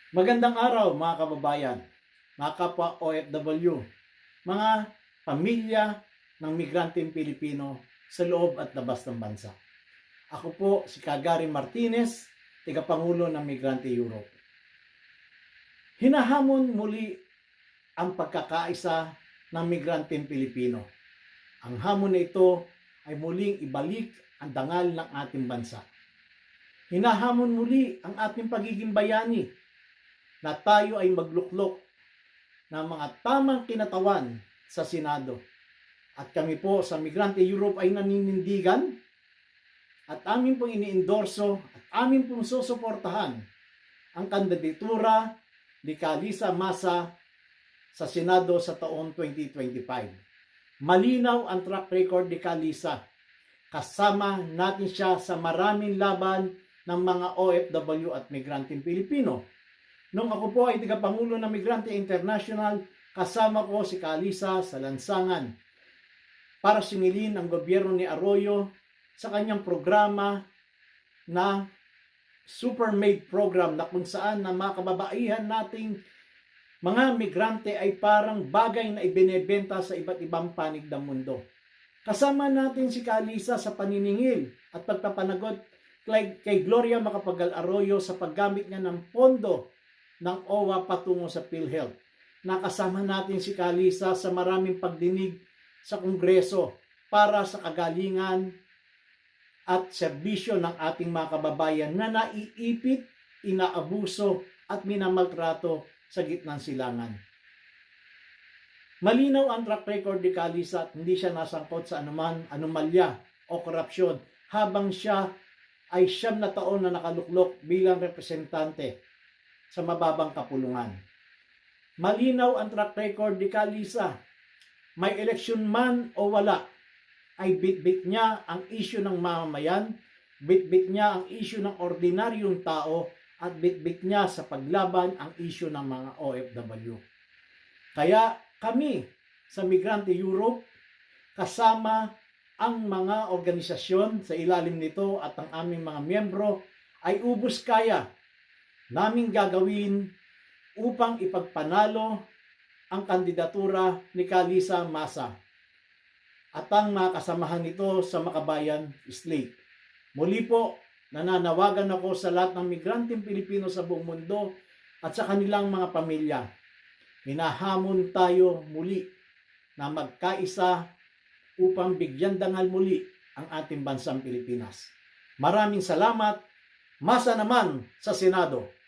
Magandang araw mga kababayan, mga kapwa OFW, mga pamilya ng migranteng Pilipino sa loob at labas ng bansa. Ako po si Kagari Martinez, Tagapangulo ng Migrante Europe. Hinahamon muli ang pagkakaisa ng migranteng Pilipino. Ang hamon na ito ay muling ibalik ang dangal ng ating bansa. Hinahamon muli ang ating pagiging bayani na tayo ay magluklok ng mga tamang kinatawan sa Senado. At kami po sa Migrante Europe ay naninindigan at amin pong iniendorso at amin pong susuportahan ang kandidatura ni Calisa Massa sa Senado sa taong 2025. Malinaw ang track record ni Calisa. Kasama natin siya sa maraming laban ng mga OFW at migranteng Pilipino. Nung ako po ay tagapangulo ng Migrante International, kasama ko si Calisa sa lansangan para singilin ang gobyerno ni Arroyo sa kanyang programa na Supermaid Program na kung saan na mga kababaihan nating mga migrante ay parang bagay na ibinebenta sa iba't ibang panig ng mundo. Kasama natin si Calisa sa paniningil at pagpapanagot kay Gloria Macapagal Arroyo sa paggamit niya ng pondo ng OWA patungo sa PhilHealth. Nakasama natin si Calisa sa maraming pagdinig sa Kongreso para sa kagalingan at serbisyo ng ating mga kababayan na naiipit, inaabuso at minamaltrato sa gitnang silangan. Malinaw ang track record ni Calisa at hindi siya nasangkot sa anuman anomalya o korupsyon habang siya ay 9 na taon na nakaluklok bilang representante sa mababang kapulungan. Malinaw ang track record ni Calisa. May eleksyon man o wala, ay bitbit niya ang isyu ng mamamayan, bitbit niya ang isyu ng ordinaryong tao, at bitbit niya sa paglaban ang isyu ng mga OFW. Kaya kami sa Migrante Europe, kasama ang mga organisasyon sa ilalim nito at ang aming mga miyembro, ay ubos kaya naming gagawin upang ipagpanalo ang kandidatura ni Calisa Massa at ang mga kasamahan nito sa Makabayan Slate. Muli po, nananawagan ako sa lahat ng migranteng Pilipino sa buong mundo at sa kanilang mga pamilya. Hinahamon tayo muli na magkaisa upang bigyan dangal muli ang ating bansang Pilipinas. Maraming salamat. Masa naman sa Senado.